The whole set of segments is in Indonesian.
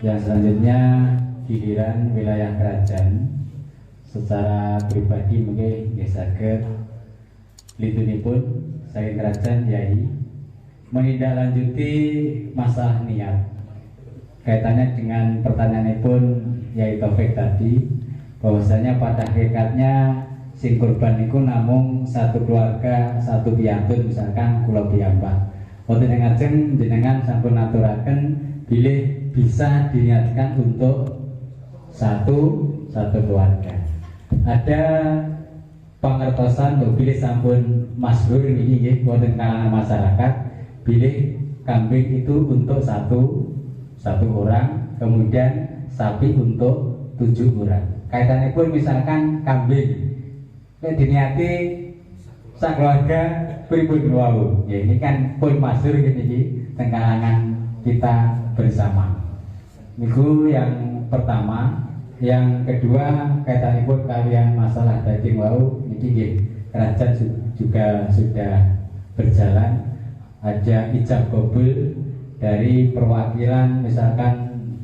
Yang selanjutnya giliran wilayah kerajaan. Secara pribadi mungkin saged litunipun saking kerajaan Yai menindaklanjuti masalah niat kaitannya dengan pertanyaanipun Yai Taufik tadi, bahwasanya pada hakikatnya sing kurban niku namung satu keluarga, satu piyantun, misalkan kula piyambak. Wonten ing ajeng jenengan sampun aturaken bilih bisa diniatkan untuk satu keluarga. Ada pangertosan bilih sampun masyhur niki nggih wonten kalangan masyarakat bilih kambing itu untuk satu orang, kemudian sapi untuk 7 orang. Kaitannya pun misalkan kambing diniati sak keluarga pripun wau. Ya ini kan pun masyhur gini teng kalangan kita bersama. Niku yang pertama. Yang kedua kaitanipun kalian masalah daging wau niki nggih kerajaan juga sudah berjalan. Ada ijab kabul dari perwakilan, misalkan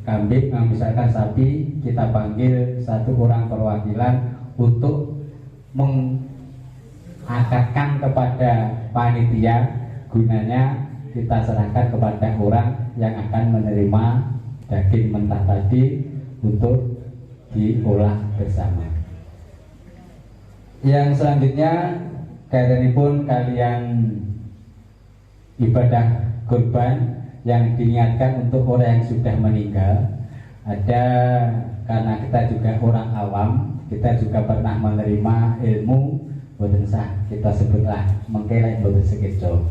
kambing, misalkan sapi, kita panggil satu orang perwakilan untuk mengakadkan kepada panitia, gunanya kita serahkan kepada orang yang akan menerima daging mentah tadi untuk diolah bersama. Yang selanjutnya kaitanipun kalian ibadah kurban yang diniatkan untuk orang yang sudah meninggal. Ada, karena kita juga orang awam, kita juga pernah menerima ilmu boten sah, kita sebutlah mengkelek boten sekejo.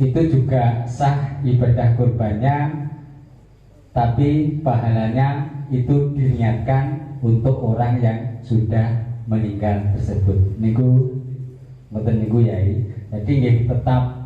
Itu juga sah ibadah kurbannya, tapi pahalanya itu diniatkan untuk orang yang sudah meninggal tersebut. Niku mboten niku Yai. Jadi nggih tetap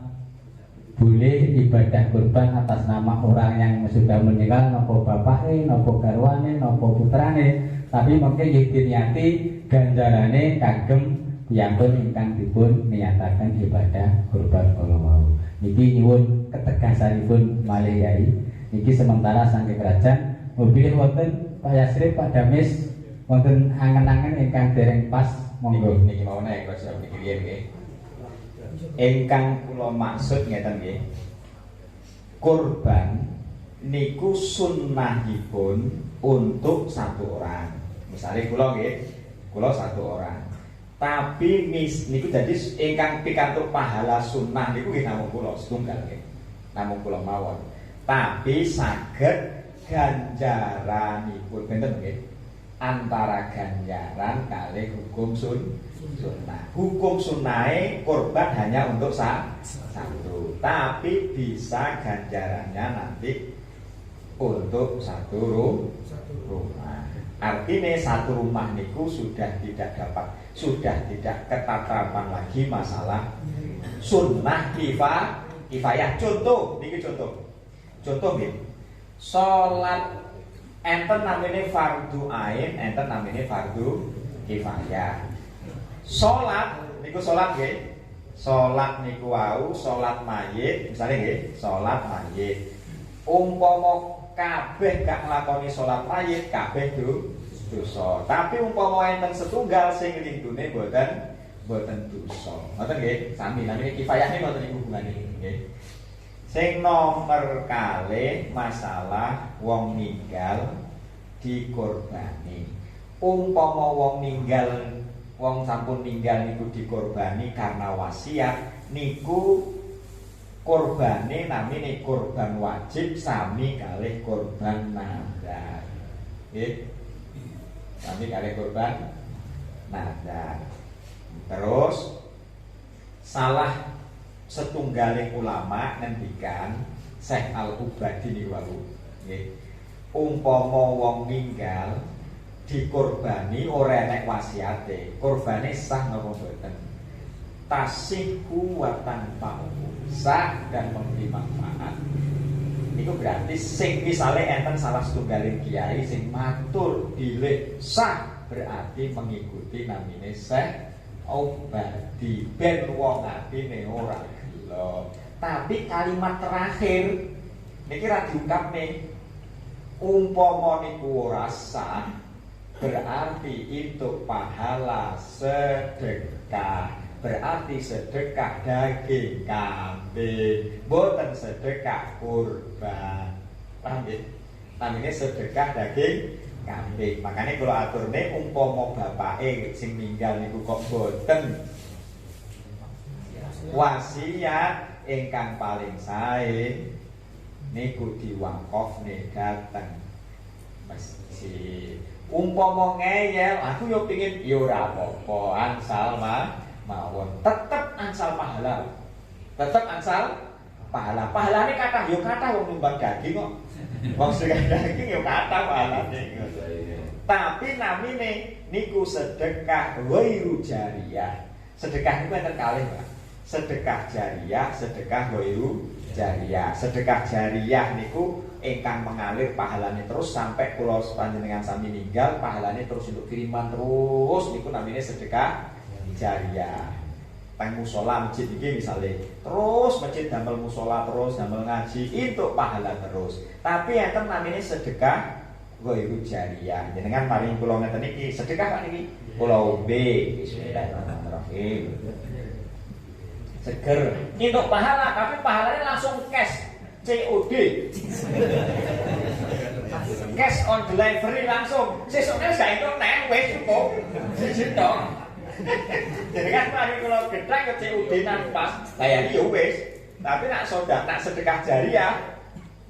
boleh ibadah kurban atas nama orang yang sudah meninggal, nopo bapake, nopo garwane, nopo putrane, tapi mungkin nggih diniati ganjarane kagem piyantun ingkang dipun niataken ibadah kurban kala wau. Niki nyuwun ketegasanipun malih Yai. Niki sementara saking kerajaan mobil wonten Pak Yasrib, Pak Damis, wonten angen-angen ingkang dereng pas, monggo. Niki mau naik kalau saya pikir nggih. Ingkang kula maksud ngeten nggih. Kurban niku sunnahipun untuk satu orang. Misalnya kula nggih, kula satu orang. Tapi niku jadi ingkang pikantuk pahala sunnah niku nggih namung kula setunggal nggih. Namung kula mawon. Tapi saged ganjaranipun benten nggih antara ganjaran kalih hukum sunnah. Hukum sunnahe kurban hanya untuk satu, tapi bisa ganjarannya nanti untuk satu rumah. Artinya satu rumah niku sudah tidak ketatapan lagi masalah sunnah kifayah. Contoh niki contoh nggih. Salat enten namine fardu ain, enten namine fardu kifayah. Salat niku salat nggih. Salat niku wau salat mayit, misalnya nggih, salat mayit. Umpama kabeh gak nglakoni salat mayit, kabeh dosa. Tapi umpama enten setunggal sing lindune boten dosa. Ngoten nggih, sami namine kifayah niku ngoten niku hubungane nggih. Sing nomor kalih masalah wong ninggal dikorbani. Umpama wong sampun ninggal niku dikorbani karena wasiat, niku korbane namine korban wajib sami kalih korban nadar. Nggih. Sami kalih korban nadar. Terus salah setunggaling ulama ngendikan Syekh Al-Ubadi niku wau nggih. Umpama wong ninggal dikorbani ora enek wasiate, korbane sah napa mboten? Tasihku wa tanpa sah dan memberi manfaat. Niku berarti sing misale enten salah setunggaling kiai sing matur bilih sah, berarti mengikuti namine Syekh Ubadi ben wong atine ora gelo. Tapi kalimat terakhir niki ra diungkapne. umpama niku ora sah, berarti itu pahala sedekah. Berarti sedekah daging kambing, boten sedekah kurban. Paham ya? Namanya sedekah daging kambing. Makanya kalau aturne umpama bapake sing ninggal niku kok boten wasiat ingkang paling sae niku diwakofne dateng masjid. Umpama ngeyel, aku yo pengin yo ora apa-apa, angsal mawon. Tetep angsal pahala. Tetep angsal pahala. Pahalane kathah yo kathah wong nyumbang daging kok. Wong sedekah daging yo kathah pahalane. Tapi namine niku sedekah ghairu jariyah. Sedekah niku enten kalih, Pak. Sedekah jariyah, sedekah ghairu jariyah. Sedekah jariyah niku ingkang mengalir pahalane terus sampai kula panjenengan sami ninggal pahalane terus untuk kiriman terus niku namanya sedekah jariyah. Teng musala masjid iki misale terus masjid damel musala terus damel ngaji entuk pahala terus. Tapi enten namanya sedekah ghairu jariyah. Jenengan paring kula ngeten iki sedekah Pak niki kula ombe. Bismillahirrahmanirrahim. Seger entuk pahala tapi pahalanya langsung cash. COD cash on delivery langsung sesuknya gak itu neng wes cukup siji tok. Jadi kan mari kalau gedang ke COD nang pas layani ya wes. Tapi nak sedekah jariah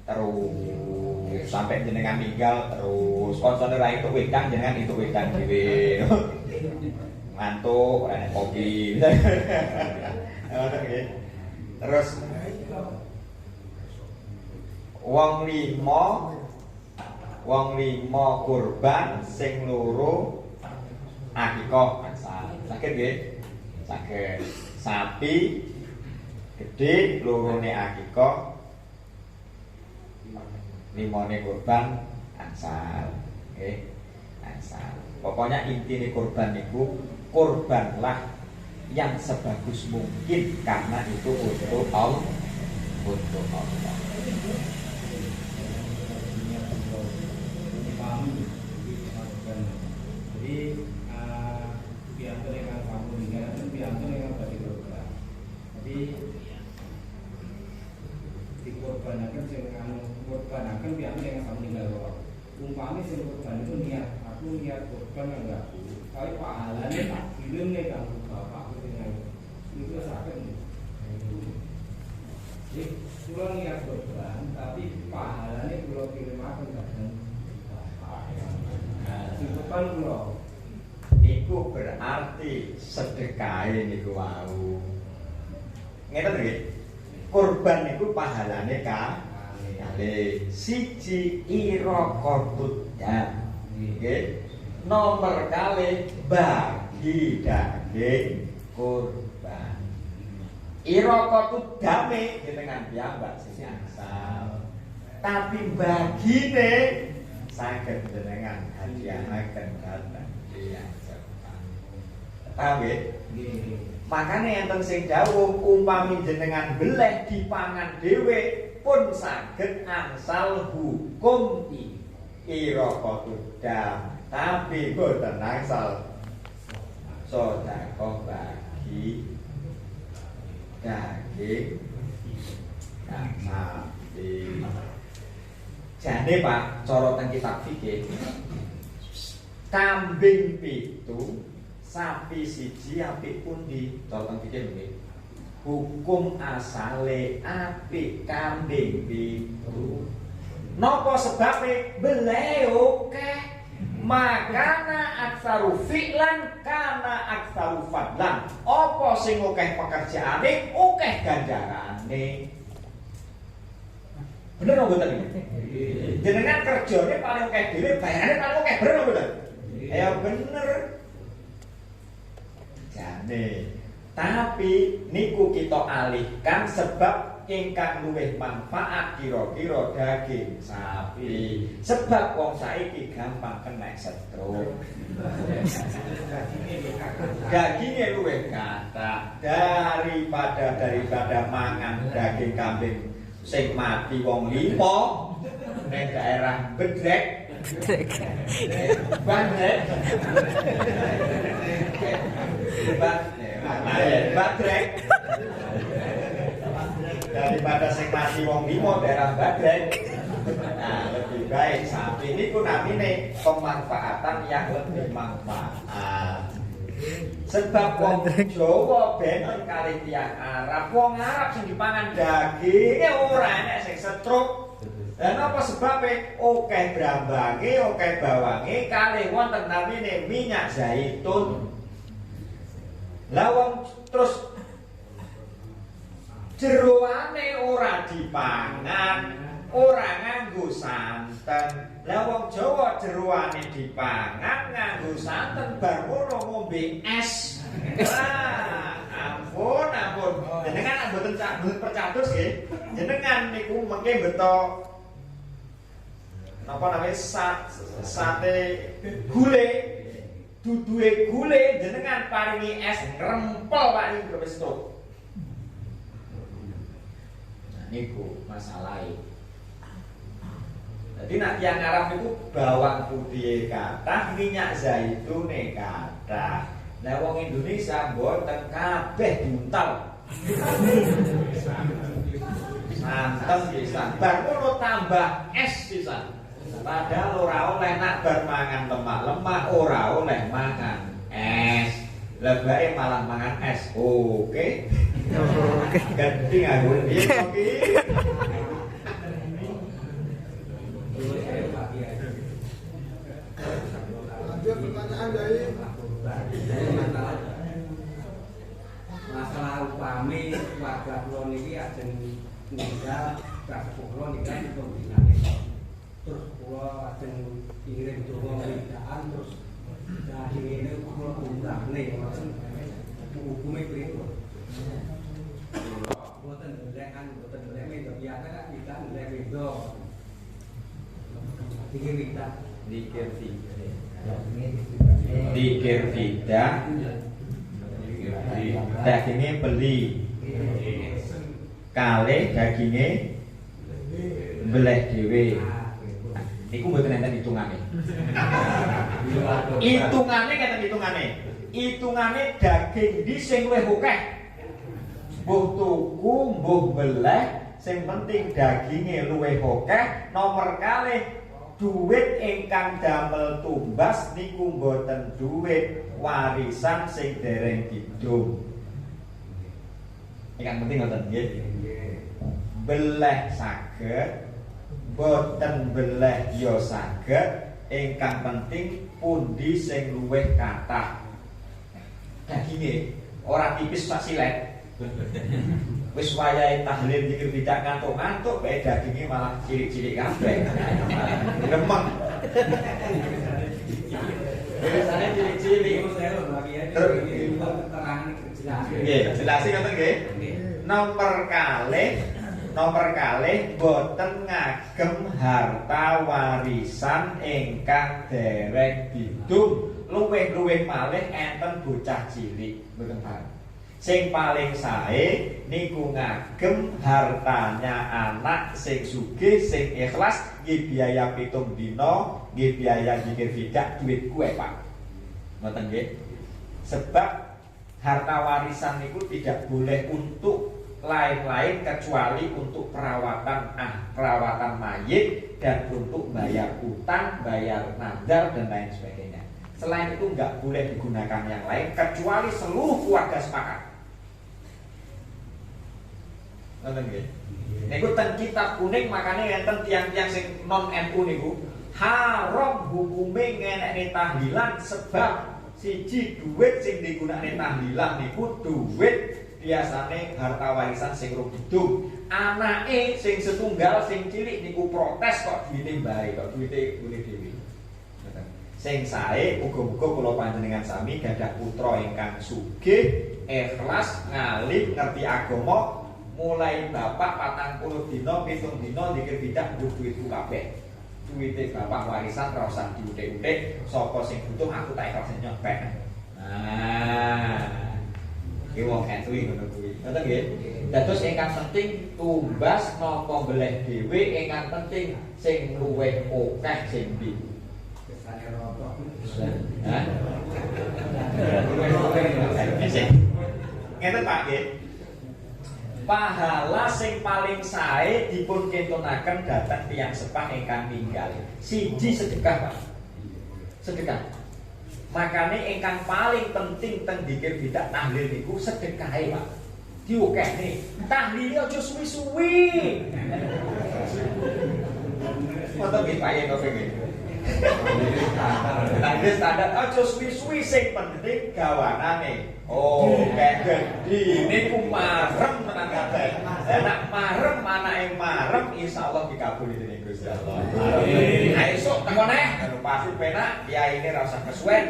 terus sampai jenengan meninggal terus konsone ra itu wedang jenengan itu wedang dhewe. Ngantuk ora nek kopi. Terus wong limo kurban sing loro akikah asal. Saged nggih? Saged. Sapi gedhe lorone akikah, limone kurban asal. Nggih. Asal. Pokoknya intine kurban niku kurbanlah yang sebagus mungkin karena itu untuk Allah. Untuk Allah. Jadi piantun yang kamu dengar itu piantun yang bagi korban. Jadi dikorbankan dengan korbankan piantun yang kamu dengar. Umpamanya sing korban itu niat, aku niat korban enggak. Tapi pahalanya tak film nih kamu bapak dengan itu sakit. Jadi pulau niat korban, tapi pahalanya pulau kirim apa enggak? Cukupan pulau. Niku berarti sedekah niku wau. Ngeten nggih. Kurban niku pahalane kali siji ira qotudam. Nggih. Nomor kali bagi daging kurban. Ira qotudame jenengan piyambak sing asal. Tapi bagine saged jenengan hadiahaken dateng tiyang Jepang. Tahu nggih? Nggih. Makane enten sing dawuh umpami jenengan beleh dipangan dhewe pun saged angsal hukum ira qotudam, tapi boten angsal sedekah bagi daging sapi. Jane Pak, cara teng kitab fikih kambing pitu, sapi siji apik pundi? Cara teng fikih nggih. Hukum asale apik kambing pitu. Napa sebabe bele akeh? Makana aksaru fi'lan kana aksaru fadlan. Apa sing akeh pekerjaane, akeh ganjarane. Bener apa mboten iki? Jenengan kerjane paling akeh dhewe, bayarane paling akeh, bener apa mboten? Ya bener. Jane. Tapi niku kita alihkan sebab ingkang luwih manfaat kira-kira daging sapi. Sebab wong saiki gampang kena stroke. Dagingnya luwih kathah daripada mangan daging kambing sing mati wong limo. ning daerah Bedrek. Bandrek. Badrek. Daripada sing mati wong limo daerah Badrek. Nah, lebih baik sapi ini pun namine pemanfaatan yang lebih manfaat. Sebab wong Jawa benten kali tiyang Arab, wong Arab sing dipangan daging ora enek sing setruk. Dan apa sebabnya? Oke brambange, oke bawange, kali wonten namine minyak zaitun. Lah wong terus jeroane ora dipangan, ora nganggo santen. Lah wong Jawa jeroane dipangan nganggo santen bar ngono ngombe es. Wah, ampun. Jenengan mboten percatus nggih. Jenengan niku mengke beto napa namanya sate gule. Duduhe gule jenengan paringi es rempel paling wis tok. Nah niku masalahe. Jadi nak yang Arab itu bawang putih kathah, minyak zaitun kathah. Lah wong Indonesia mboten kabeh diuntal. Santen pisan, bar ngono tambah es pisan. Padahal ora oleh nak bar mangan lemak-lemak, ora oleh mangan es. Lebake malah mangan es. Oke. Ganti nganggo piye kok iki? Lanjut pertanyaan dari masalah upami warga kula niki ajeng ninggal kula niki dipun dinane. Terus kula ajeng kirim donga wiridan terus dadi ngene kula undane ngoten hukume pripun. Boten golek medo biasa kan kita golek medo. Dikir tidak dagingnya beli kalih dagingnya beleh dhewe. Iku mboten enten hitungane. Hitungane daging di sing luwih akeh. Mbuh tuku, mbuh beleh, sing penting dagingnya luwih akeh. Nomor kalih duit ingkang damel tumbas niku mboten duit warisan sing dereng kidung. Ingkang penting ngoten nggih. Beleh saged, boten beleh ya saged, ingkang penting pundi sing luwih kathah. Daginge ora tipis sak silet. Wis wayahe tahlil zikir tidak ngantuk-ngantuk bae daginge malah cilik-cilik kabeh. Lemeng. Biasane cilik-cilik. Nggih, jelasin ngoten nggih. Nomor kalih boten ngagem harta warisan ingkang dereng didum. Luwih-luwih malih enten bocah cilik, mboten paham. Sing paling sae niku ngagem hartanya anak sing sugih, sing ikhlas, nggih biaya 7 dina, nggih biaya zikir fidak duit kuwe, Pak. Ngoten nggih. Sebab harta warisan niku tidak boleh untuk lain-lain kecuali untuk perawatan mayit dan untuk bayar utang, bayar nazar dan lain sebagainya. Selain itu nggak boleh digunakan yang lain kecuali seluruh keluarga sepakat. Nonton nggih. Niku ten kitab kuning makanya enten tiang-tiang sing non NU niku haram hukume ngenekne tahlilan sebab siji duit sing digunakne tahlilan niku duit biasane harta warisan sing rung didum. Anake sing setunggal sing cilik niku protes kok duwite mbae kok duwite boleh dhewe. Sing sae uga-uga kula panjenengan sami gadah putra ingkang sugih, ikhlas, ngalim, ngerti agama, mulai bapak 40 dina, 7 dina zikir bidah duitku kabeh. Duite bapak warisan ora usah diutik-utik, sapa sing butuh aku tak ikhlas nyopek. Nah, Ki wong NU ngono kuwi. Ngoten nggih. Dados ingkang penting tumbas napa beleh dhewe, ingkang penting sing luwih akeh sing ndi. Kesane rotok. Hah? Ngeten Pak nggih. Pahala sing paling sae dipun kintunaken dhateng tiyang sepah ingkang ninggal. Siji sedekah, Pak. Sedekah. Makane ingkang paling penting teng dzikir bidah tahlil niku sedekahe, Pak. Diokehne. Tahlil aja suwi-suwi. Foto nggih Pak Yen Taufik nggih. Tahlil standar aja suwi-suwi sing penting gawanane. Oh, kayak gede niku marem tenan kabeh. Nek marem anake marem insyaallah dikabuli dening Gusti Allah. Amin. Ayo sok teko neh, karo pasti penak, kiyaine ra usah kesuwen.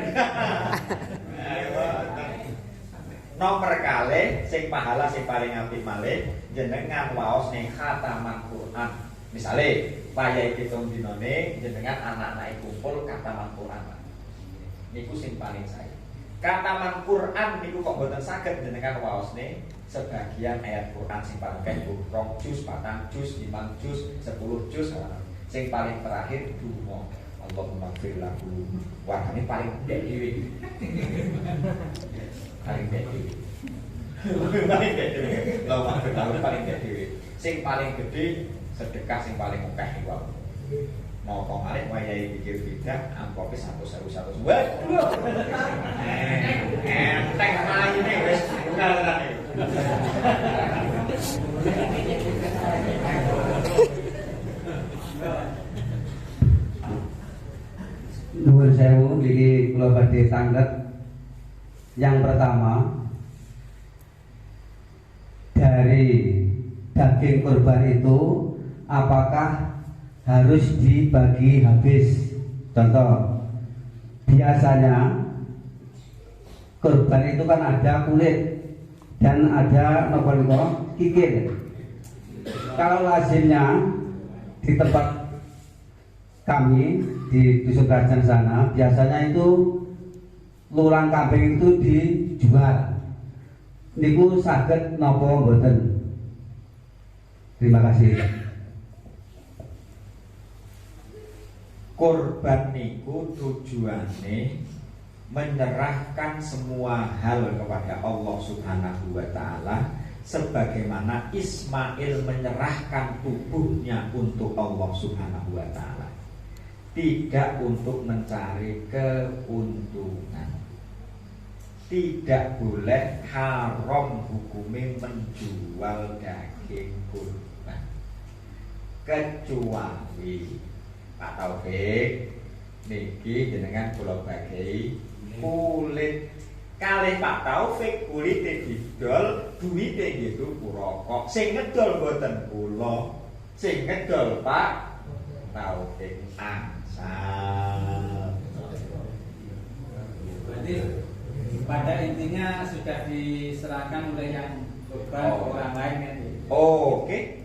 Nomor kalih sing pahala sing paling apik malih jenengan waos ning khataman Quran. Misale wayahe 7 dinane jenengan anak-anake kumpul khataman Quran. Niku sing paling sae. Khataman Quran niku kok mboten saged jenengan waosne sebagian ayat Quran sing paling akeh 2 juz, 4 juz, 5 juz, 10 juz. Sing paling terakhir donga. Allahumma fir lahu. Wah, ini paling gede dhewe. Paling gede. Paling gede. Lho maksud paling gede. Sing paling gede sedekah sing paling akeh niku. Mau kok malih wayahe pikir bidah ampoke 100.000. Waduh. Enteng maine wis ngalane. Nuwun sewu niki kula badhe sanget. Yang pertama dari daging kurban itu apakah harus dibagi habis? Contoh, biasanya kurban itu kan ada kulit dan ada kikir. Kalau lazimnya di tempat kami di Dusun Kerajaan sana biasanya itu lulang kambing itu dijual. Niku saged napa mboten? Terima kasih. Kurban niku tujuane menyerahkan semua hal kepada Allah Subhanahu wa taala sebagaimana Ismail menyerahkan tubuhnya untuk Allah Subhanahu wa taala. Tidak untuk mencari keuntungan. Tidak boleh haram hukumnya menjual daging kurban. Kecuali Pak Taufik niki jenengan kula bagi kulit kalih Pak Taufik kulite didol duwite gitu rokok sing ngedol mboten kula sing ngedol Pak Taufik asal. Berarti pada intinya sudah diserahkan oleh yang korban orang lain kan? Oke.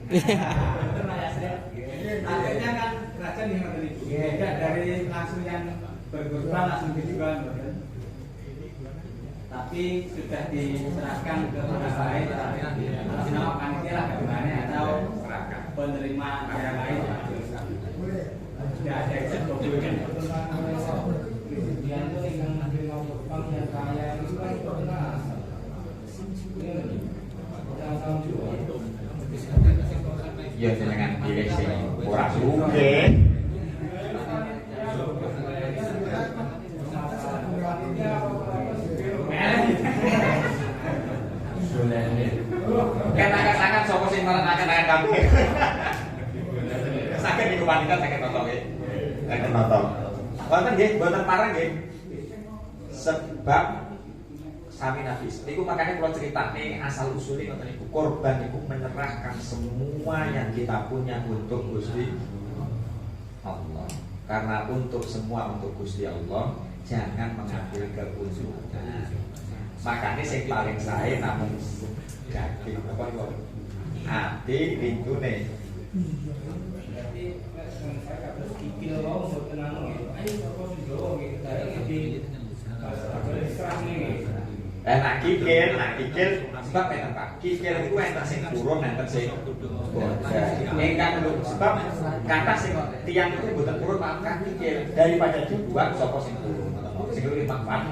Akhirnya kan kerajaan yang itu tidak dari langsung yang berkorban langsung dijual, tapi sudah diserahkan ke orang lain atas nama panitia bagaimana atau penerima yang lain tidak ada eksekutifnya. Kemudian itu yang menerima korban yang kaya itu kan pernah Ya jenengan pilih sing ora sugih. Katakan sapa sing merenaken kambing. Saged niku panitia saged nonton nggih. Saged nonton. Wonten nggih, mboten parang nggih. Sebab sami nafis. Niku makanya kalau ceritane asal usulnya ngoten niku korban niku menyerahkan semua yang kita punya untuk Gusti Allah. Karena untuk semua untuk Gusti Allah, jangan mengambil keuntungan. Makanya yang paling saya namun daging apa itu? Hati pintune. Jadi saya harus kikil loh buat tenang gitu. Ayo bapak sudah gitu. Dari di serang nih. Nah kikil sebab enten Pak. Kikil itu enten sing purun enten sing boten. Ingkang sebab kata sing tiang itu boten purun maka kikil daripada dibuat sapa sing purun. Sing luwih manfaat.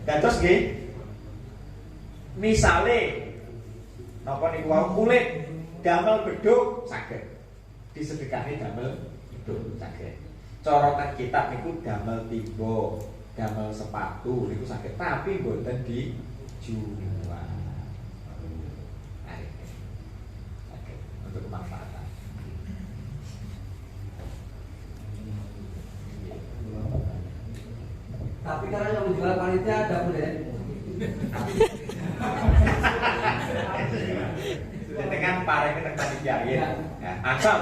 Dados nggih misale napa niku wau kulit damel bedhug saged disedekahi damel bedhug saged. Cara teng kitab niku damel timba damel sepatu niku saged tapi mboten dijual. Saged untuk kemanfaatan. Tapi karena yang menjual panitia ada boleh. Dengan paring teng panitia ya. Asal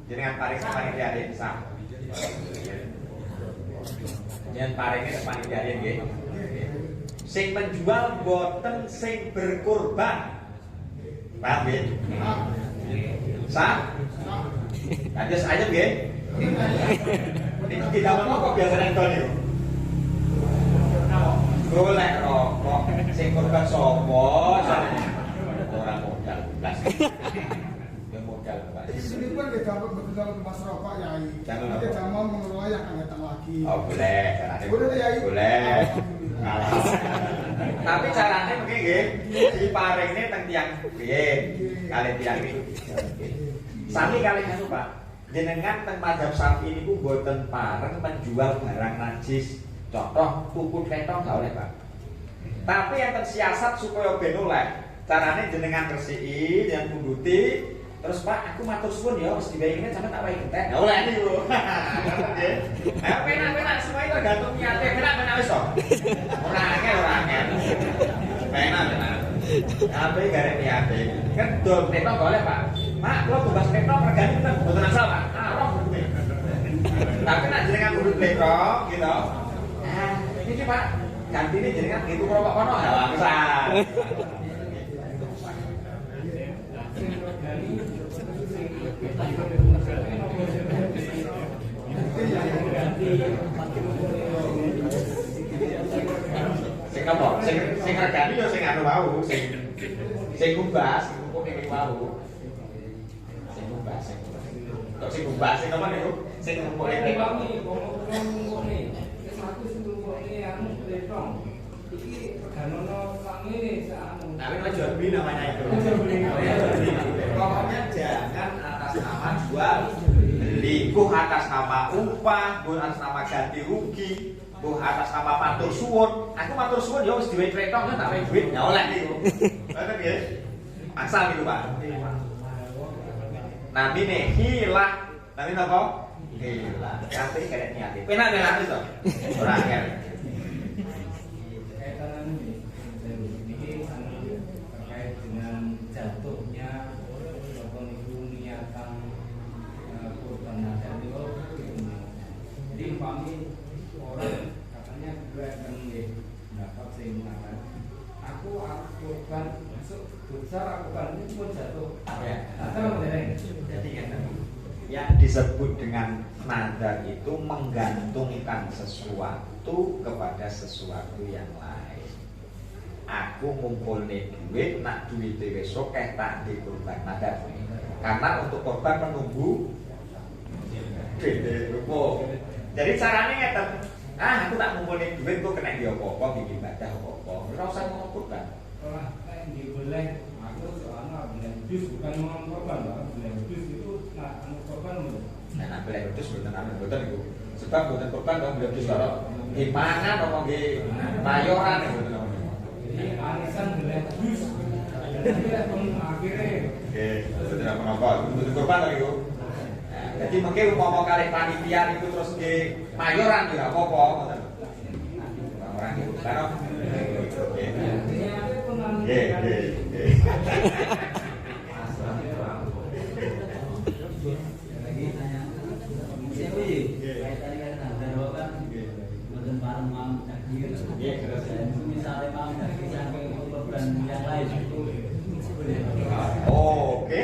jenengan paring teng panitia bisa. Yang paringnya panitia nggih. Sing menjual boten sing berkorban. Paham nggih? Sah? Kados aja nggih. Ini tidak apa biasa nonton niku. Golek rokok sing korban sapa? Ora modal blas. Ya modal Pak. Di sini kan kita betul Mas Rokok Yai. Jangan Kita mau mengelola yang akan datang lagi. Oh boleh, Boleh Yai. boleh. Tapi caranya mungkin nggih diparingne teng tiyang piye? Kali tiyang iki. Sami kali anu Pak. Jenengan teng mazhab Syafi'i niku mboten pareng menjual barang najis. Contoh tuku kethong gak oleh Pak. Tapi enten siasat supaya ben oleh. Carane jenengan resiki, jenengan punduti, terus Pak aku matur suwun ya wis dibayangine sampe tak wae gentek. Ya oleh niku. Nggih. Ayo penak-penak semua itu tergantung niate. Penak-penak wis to. Ora angel. Penak-penak. Apa garek niate. Kedol kethong gak oleh Pak. Mak kula tumbas kethong regane pinten? Mboten asal Pak. Roh budute. Tapi nek jenengan budut kethong gitu. Ini Pak, ganti ini jenengan gitu rokok kono ya langsung. Sing apa? Sing regani yo sing anu wau, sing kumbas, sing kumpul iki wau. Sing kumbas. Kok sing kumbas sing apa niku? Sing kumpul iki wau. Tapi no jual beli namanya itu. Pokoknya jangan atas nama jual beli, buh atas nama upah, buh atas nama ganti rugi, buh atas nama matur suwun. Aku matur suwun ya wis duwe kretong kan tak wae duit ya oleh niku. Ngoten nggih. Asal gitu Pak. Namine hilah. Namine apa? Hilah. Kate karek niate. Penak-penak wis to. Ora angel. Jadi kami orang katanya gue akan dapat sing makan. Aku korban masuk besar aku kan ini pun jatuh. Jadi yang disebut dengan nadar itu menggantungkan sesuatu kepada sesuatu yang lain. Aku ngumpulne duit, nak duit wis akeh tak di korban nadar. Karena untuk korban menunggu gede rupo. Jadi caranya ngeten. Aku tak ngumpulin duit kok kena dia apa-apa bikin ibadah apa-apa. Ora usah ngomong korban. Ora boleh. Aku soalnya bilang jus bukan ngomong korban, bilang jus itu nah korban lho. Nah, boleh jus betul itu. Sebab bukan korban dong bilang jus karo gimana kok nggih mayoran itu. Jadi arisan bilang jus. Jadi akhirnya Oke, tidak mengapa. Itu korban lagi itu. Jadi mungkin umpama kali panitia itu terus di mayoran tidak apa-apa. Orang itu kan. Oke.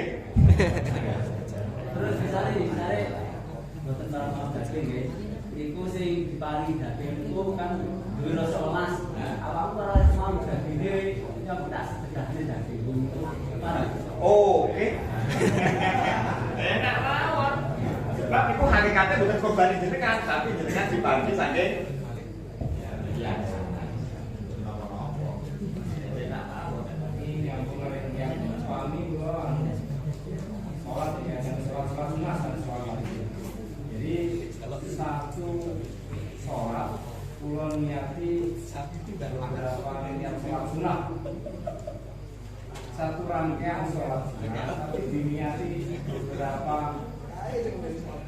Terus misalnya boten barang daging nggih. Iku sing diparingi daging iku niku kan duwe rasa lemas. Awakmu ora mau dadine yang tak sedekahne dadi untuk Oke. Enak mawon. Sebab itu hakikatnya bukan korban jenengan, tapi jenengan dibantu saking ya. Ini yang kemarin yang suami gua sholat ya, dan sholat sunnah dan sholat. Jadi satu sholat pulau niati beberapa niat sholat sunnah. Satu rangkaian sholat sunnah, tapi diniati beberapa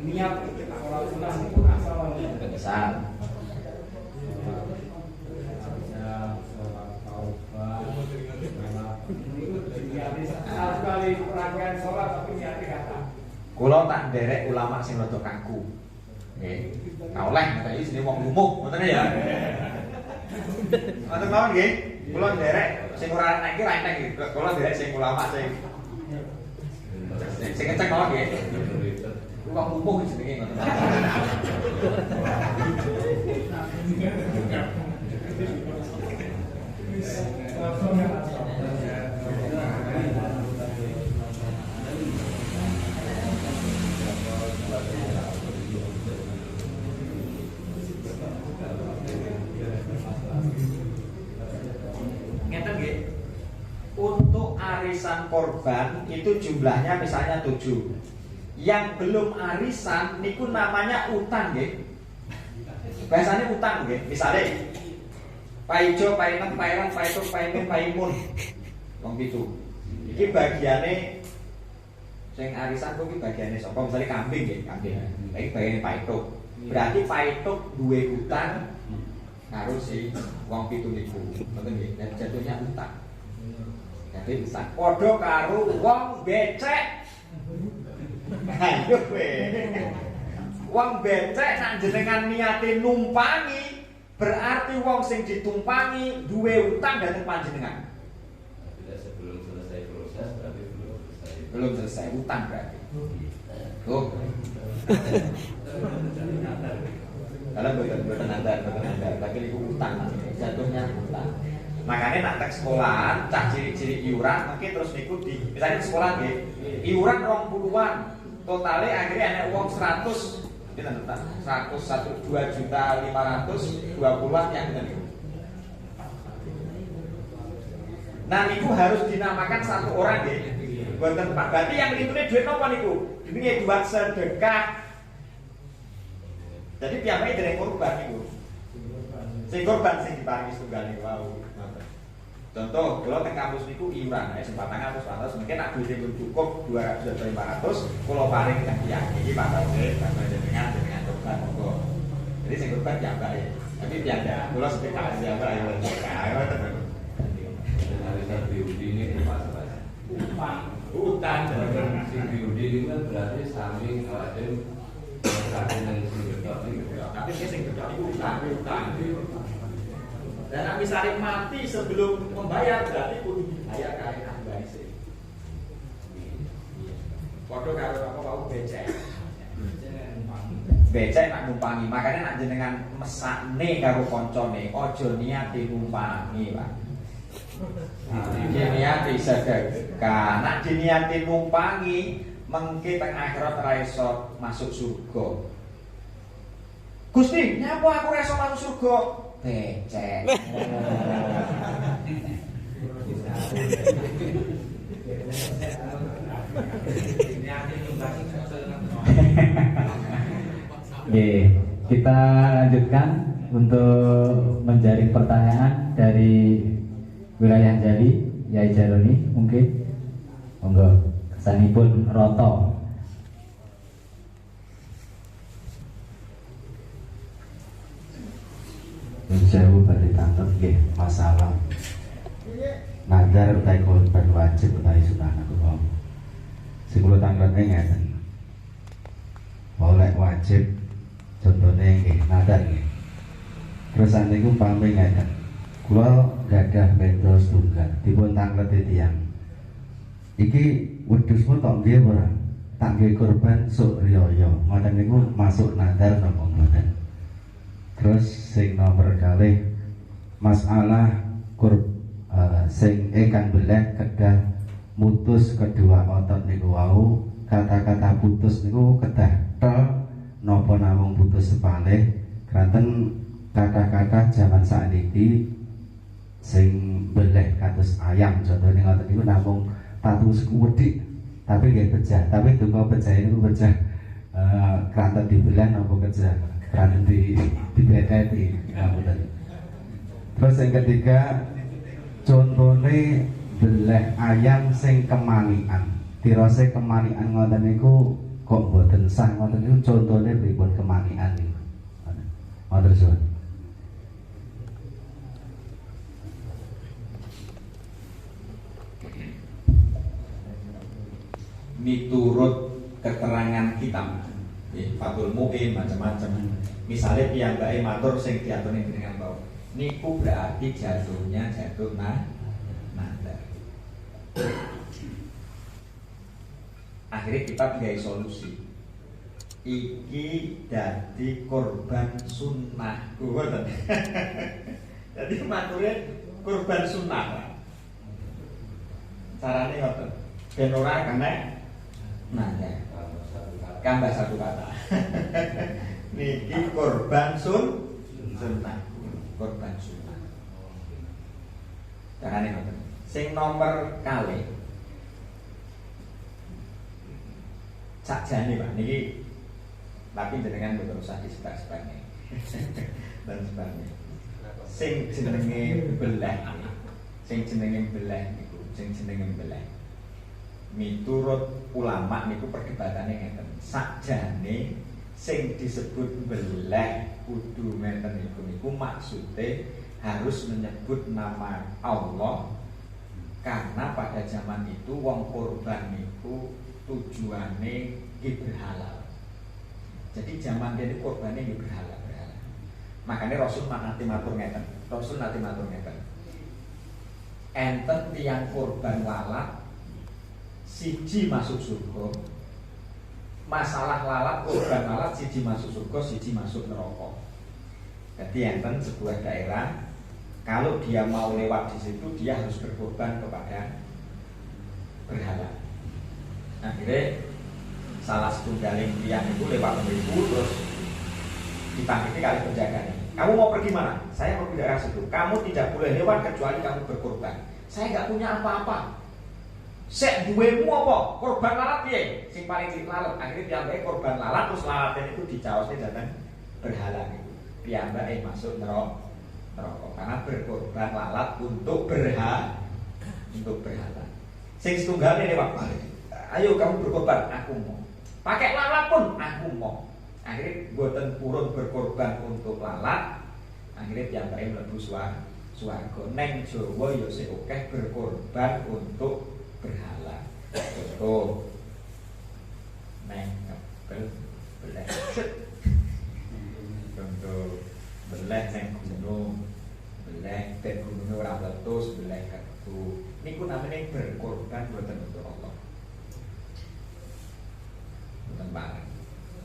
niat sholat sunnah itu asal Besar. sholat taubah, itu diniati satu kali rangkaian sholat tapi niati kata. Kula tak nderek ulama sing rada kaku. Nggih. Kaoleh ngoten iki jenenge wong lumuh, ngoten ya. Ngoten mawon nggih. Kula nderek sing ora enak iki ra enak iki. Kula nderek sing ulama sing ngecek mawon nggih. Wong lumuh jenenge ngoten. Ngeten nggih. Untuk arisan korban itu jumlahnya misalnya 7. Yang belum arisan niku namanya utang nggih. Biasanya utang nggih. Misale paijo, painem, pairang, paituk, paimin, paimun. Wong pitu. Iki bagiane sing arisan kuwi bagiane sapa? Misale kambing nggih, kambing. Iki bagiane paituk. Berarti paituk duwe utang karo si wong pitu niku. Ngoten nggih. Dan jatuhnya utang. Jadi utang. Padha karo wong becek. Ayo kowe. Wong becek nek jenengan niate numpangi, berarti wong sing ditumpangi duwe utang dhateng panjenengan. Tidak sebelum selesai proses berarti Belum selesai utang berarti. Tuh. Kalau betul nadar, tapi itu utang, jatuhnya utang. Makanya nak tek sekolahan, cak ciri-ciri iuran, mungkin terus niku di, misalnya di sekolah nggih, iuran 20-an, totalnya akhirnya ada uang 100, kita tentang 101 2.500.000, 20-an yang kita niku. Nah niku harus dinamakan satu orang nggih. Boten Pak. Berarti yang ngitune duit napa niku? Jenenge buat sedekah. Jadi piyambake dereng korban niku. Sing korban sing diparingi setunggal niku wau. Contoh, kalau teng kampus niku iuran, sing 400 mungkin nak duit pun cukup 200 atau 500, kalau paring teng tiyang iki Pak Taufik, Bapak dengan korban monggo. Jadi sing korban piyambake. Tapi piyambake kula sedekah piyambake ayo sedekah. arisan BUD ini apa? Utang. Si BUD ini kan berarti samping ada samping yang sing gedok ini. Tapi sing gedok iku utang. Dan nek misalnya mati sebelum membayar berarti kudu dibayar kali ahli sih. Padha karo apa mau becek. Becek nak numpangi, makanya nak jenengan mesakne karo koncone, aja niati numpangi, Pak. Niati sedekah, nak diniati numpangi, mengke teng akhirat ora iso masuk surga. Gusti, nyapa aku ora iso masuk surga? Becek. Oke, kita lanjutkan untuk menjaring pertanyaan dari wilayah Jali, Yai Jaroni mungkin. Monggo, kesanipun Roto. Sewu badhe tangkep nggih masalah nadar utawi korban wajib utawi sunah kula. Sing kula tanglepe ngeten. Oleh wajib contohnya nggih nadar nggih. Terus niku pamit ngeten. Kula gadah beda setunggal dipun tangleti tiyang. Iki wedhusmu tok nggih ora? Tak nggih korban sok riyaya. Ngoten niku masuk nadar napa mboten? Terus Terus sing nomor kalih masalah sing ingkang beleh kedah mutus kedua otot niku wau, kata-kata putus niku kedah tel napa namung putus sepalih kranten kata-kata zaman sakniki sing beleh kados ayam contohnya ngoten niku namung patung sekuwedhik tapi nggih pecah, tapi donga pecah niku pecah kranten dibelah napa pecah kranten dibeteti ngapunten. Terus yang ketiga contohnya beleh ayam sing kemanian, dirose kemanian ngoten niku kok mboten sah ngoten niku contohnya pripun kemanian niku. Matur suwun. Miturut keterangan kitab Fathul Mu'in macam-macam. Misalnya piyambake matur sing diaturi dengan bau. Niku berarti jatuhnya jatuh nadar. Akhirnya kita punya solusi. Iki dadi korban sunnah. Jadi maturnya korban sunnah. Caranya ngoten. Ben ora kena nadar. Tambah satu kata. Niki korban sunnah. Korban sunnah. Carane ngoten. Sing nomor kalih. Sakjane Pak niki tapi jenengan boten usah disebut-sebutne. Dan sebagainya. Sing jenenge belah. Sing jenenge belah niku, sing jenenge belah. Miturut ulama niku perdebatane ngeten. Sakjane sing disebut belah kudu ngeten niku maksudnya harus menyebut nama Allah karena pada zaman itu wong korban niku tujuane iki berhalal. Jadi zaman dia korbannya iki berhalal. Makanya Rasul nanti matur ngeten. Rasul nanti matur ngeten. Enten tiyang korban lalat siji masuk surga. Masalah lalat korban lalat siji masuk surga, siji masuk neraka. Jadi enten sebuah daerah kalau dia mau lewat di situ dia harus berkorban kepada berhala. Akhirnya salah setunggaling tiang itu lewat itu terus ditangkiti kali penjaganya. Kamu mau pergi mana? Saya mau ke daerah situ. Kamu tidak boleh lewat kecuali kamu berkorban. Saya nggak punya apa-apa. Sek duwemu apa? Korban lalat ya. Sing paling lalat. Akhirnya piyambake korban lalat terus lalatnya itu dicaosne datang berhala gitu. Piyambake masuk neraka. Karena berkorban lalat untuk berhala. Sing setunggalnya lewat balik. Ayo kamu berkorban, aku mau. Pakai lalat pun aku mau. Akhirnya boten purun berkorban untuk lalat. Akhirnya piyambake mlebu swarga. Neng Jawa ya sing akeh berkorban untuk berhala. Contoh neng beleh. Contoh beleh neng gunung. Beleh ben gununge ora meletus, beleh ketu. Niku namanya berkorban boten untuk Allah. Boten bareng.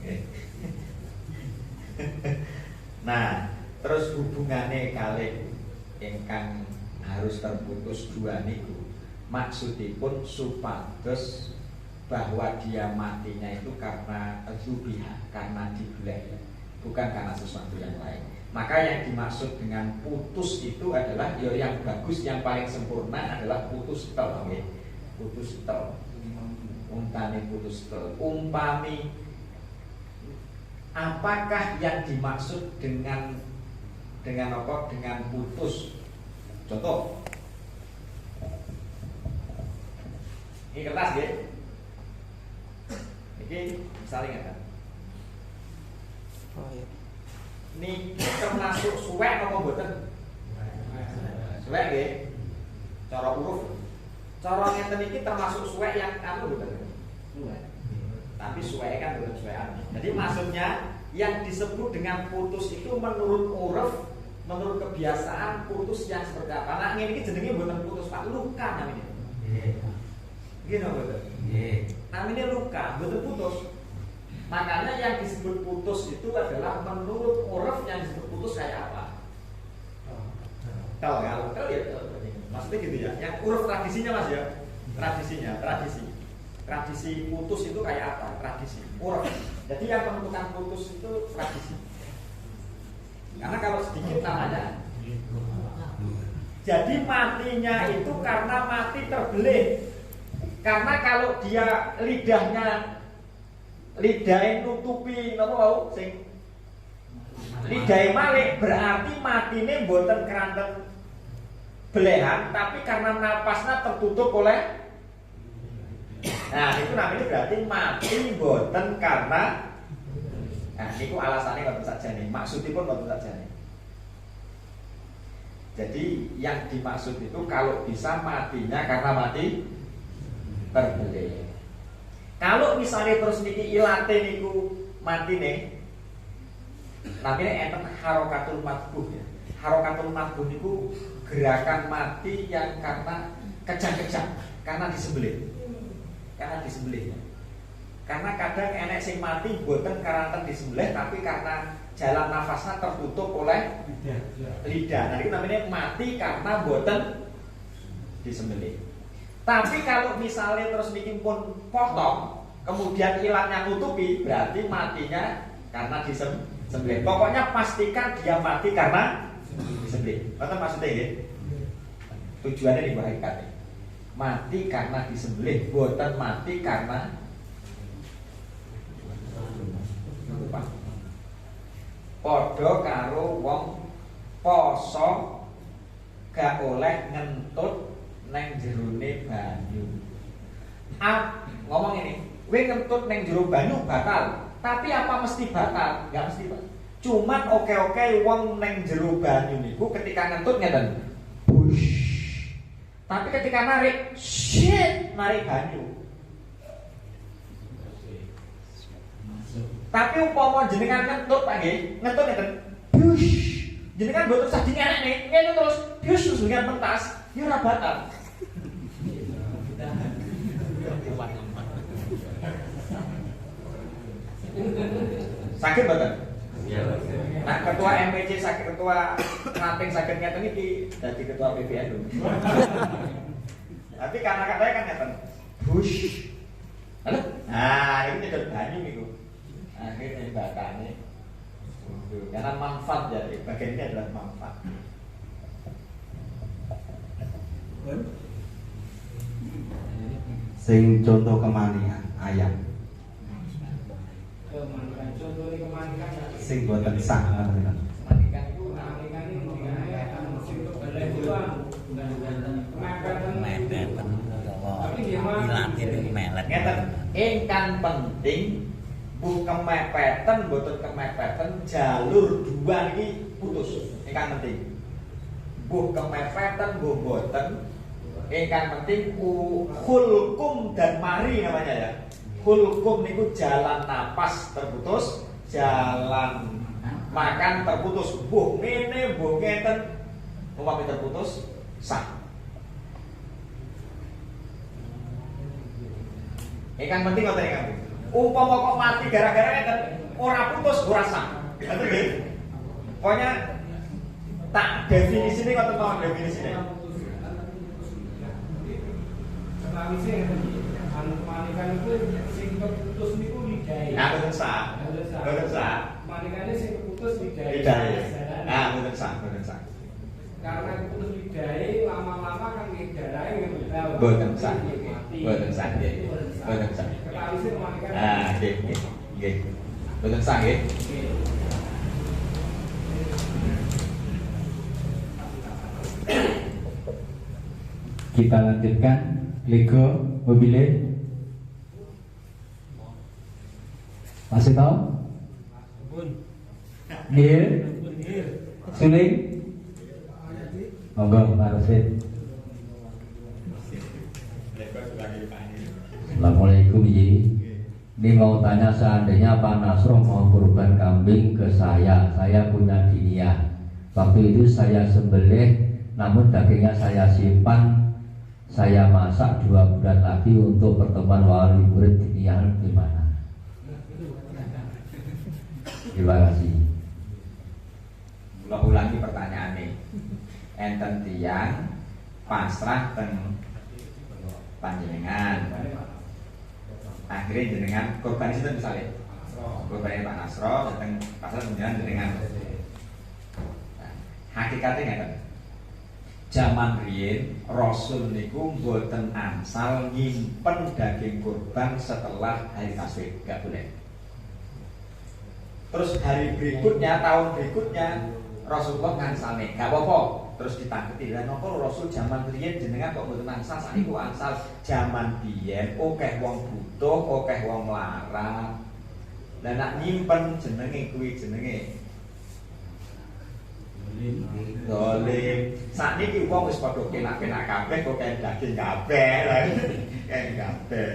Nggih. Nah, terus hubungannya kalih ingkang harus terputus dua niku maksudipun supados bahwa dia matinya itu karena zubiha, karena dibeleh, bukan karena sesuatu yang lain. Maka yang dimaksud dengan putus itu adalah yang bagus, yang paling sempurna adalah putus tel, putus tel. Umpami putus tel. Umpami apakah yang dimaksud dengan apa? Dengan putus. Contoh. Ini kertas ya. Ini misalnya kan. Oh iya. Ini termasuk suwek apa mboten? Suwek nggih. Cara huruf. Cara ngeten iki termasuk suwek yang anu mboten? Suwek. Tapi suwek kan bukan suwekan. Jadi maksudnya yang disebut dengan putus itu menurut uruf, menurut kebiasaan putus yang seperti apa? Nah ini jenenge mboten putus Pak, luka namanya. Gini betul. Namanya luka, betul putus. Makanya yang disebut putus itu adalah menurut uruf yang disebut putus kayak yang huruf tradisinya Mas ya. Tradisi putus itu kayak apa? Tradisi uruf. Jadi yang menentukan putus itu tradisi. Karena kalau sedikit namanya. Jadi matinya itu karena mati terbelit. Karena kalau dia lidahnya nutupi napa wau sing lidahe malik, berarti matine mboten keranten belehan, tapi karena napasnya tertutup oleh. Nah, itu namanya berarti mati mboten karena. Nah, niku alasannya ngoten sakjane. Maksudipun ngoten sakjane. Jadi yang dimaksud itu kalau bisa matinya karena mati terbelit. Kalau misalnya terus niki ilate niku matine, namanya enten harokatul matbuh ya. Harokatul matbuh niku gerakan mati yang karena kejang-kejang, karena disembelih. Karena kadang enek sing mati boten karanten disembelih, tapi karena jalan nafasnya tertutup oleh lidah. Nah, itu namanya mati karena boten disembelih. Tapi kalau misalnya terus bikin pun potong, kemudian ilangnya nutupi, berarti matinya karena disembelih. Pokoknya pastikan dia mati karena disembelih. Betul maksudnya ya? Tujuannya di bawah hakikatnya. Mati karena disembelih, boten mati karena lupa. Podo karo wong poso gak oleh ngentut neng jerone banyu. Ngomong ini, kowe ngentut neng jero banyu batal. Tapi apa mesti batal? Gak mesti, Pak. Cuman oke wong neng jero banyu niku ketika ngentut ngeten. Bush. Tapi ketika narik, narik banyu. Tapi umpama jenengan ngentut Pak nggih, ngentut ngeten. Bush. Jenengan mboten usah dingenek ngene terus, terus dengan pentas, ya ora batal. Sakit mboten? Iya. Nah, ketua MPC sakit, ketua ranting sakit ngeten iki dadi ketua PBNU. Tapi karena katanya kan ngeten. Bush. Halo? Nah, ini nyedot banyu niku. Akhirnya bakane. Karena manfaat jadi bagian ini adalah manfaat. Sing contoh kemanian ayam. Kemanikan contohnya kemanikan. Sing boten sah kan. Kemanikan itu ingkang penting bu kemepeten boten kemepeten jalur dua ini putus. Ingkang penting bu kemepeten bu boten, ingkang penting hulkum dan mari namanya ya. Hulkum niku jalan napas terputus, jalan makan terputus. Buh ngene buh ngeten umpami terputus sah. Ingkang penting ngoten ingkang. Umpama kok mati gara-gara ngeten ora putus ora sah. Ngoten nggih. Pokoknya tak definisine ngoten mawon definisine. Sawise kemanikan itu sing keputus niku lidahe. Nah, boten sah. Boten sah. Kemanikane sing keputus lidahe. Lidahe. Nah, boten sah, boten sah. Karena keputus lidahe lama-lama kan darahe ngebetal. Boten sah. Boten sah nggih. Boten sah. Sawise kemanikan. Nah, nggih, nggih. Boten sah nggih. Kita lanjutkan Lego mobilnya. Masih tahu? Nil, Suling, monggo Pak Rosid. Assalamualaikum Yi. Ini mau tanya, seandainya Pak Nasroh mau kurban kambing ke saya punya diniyah. Waktu itu saya sembelih, namun dagingnya saya simpan, saya masak 2 bulan lagi untuk pertemuan wali murid diniyah, gimana? Terima kasih. Kula ulangi pertanyaane. Enten tiyang pasrah teng panjenengan. Akhirnya jenengan korban itu misalnya korbannya Pak Nasro datang pasrah jenengan. Nah, hakikatnya kan zaman riyin Rasul niku mboten angsal nyimpen daging kurban setelah hari taswik, gak boleh. Terus hari berikutnya, tahun berikutnya Rasulullah ngangsal nih, gak apa-apa. Terus ditangketi, lah nopo Rasul zaman riyin jenengan kok mboten angsal, saiki kok angsal. Zaman biyen akeh wong butuh, akeh wong melarat. Lah nak nyimpen jenenge kuwi jenenge dolim. Sakniki wong wis padha kenak-kenak kabeh kok kayak daging kabeh lha. Kayak kabeh.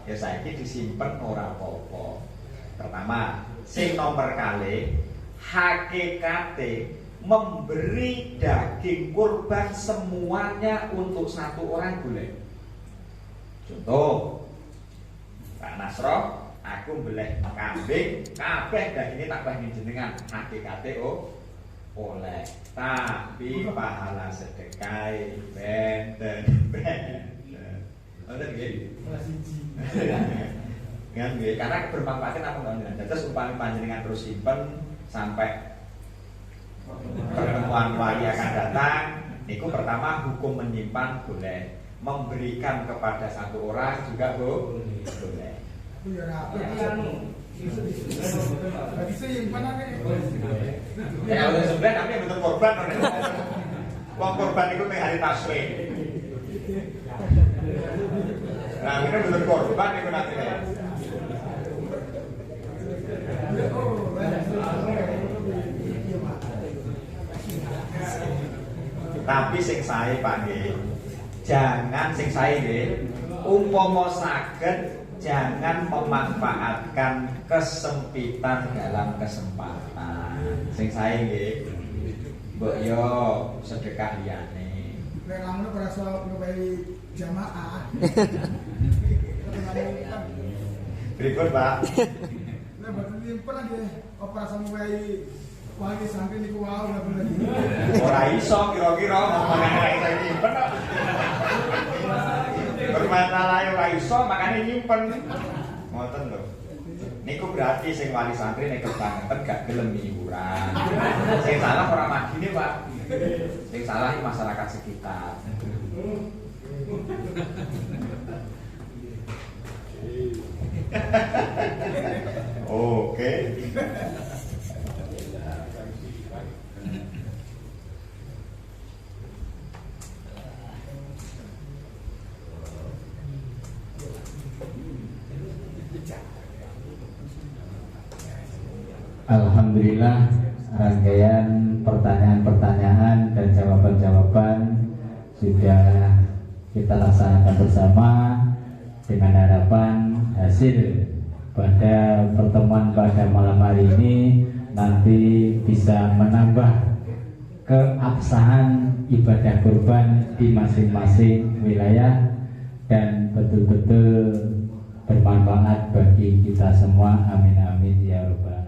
Ya saiki disimpen ora apa-apa. Pertama, sing nomor kali hakikate memberi daging kurban semuanya untuk satu orang boleh. Contoh, Pak Nasro, aku beleh kambing, kabeh dagingnya tak bahin jenengan. Hakikate oleh, tapi pahala sedekah benten. Ada nggih? Karena bermanfaatnya apa enggak? Terus upami panjenengan terus simpen sampai pertemuan wali akan datang. Niku pertama hukum menyimpan boleh, memberikan kepada satu orang juga boleh. Jadi simpan aja. Ya kalau sebenarnya kami betul korban, uang korban itu hari taswik. Nah ini betul korban itu nanti. Tapi sing sae Pak nggih, jangan sing sae nggih, umpama saged jangan memanfaatkan kesempitan dalam kesempatan. Sing sae nggih, mbok yo sedekah liyane. Nek lamun berasa ngebai jamaah. Berikut Pak. Nek mboten nyimpen aja operasi ngebai wali sampai niku wae ora boleh. Ora iso kira-kira ngomongane ora iso nyimpen kok. Bermasalah ora iso makane nyimpen. Ngoten lho. Niku berarti sing wali santri nek kebangetan gak gelem iuran. Sing salah ora magine, Pak. Sing salah masyarakat sekitar. Oke. Alhamdulillah, rangkaian pertanyaan-pertanyaan dan jawaban-jawaban sudah kita laksanakan bersama dengan harapan hasil pada pertemuan pada malam hari ini nanti bisa menambah keabsahan ibadah kurban di masing-masing wilayah dan betul-betul bermanfaat bagi kita semua. Amin amin ya rabbal alamin.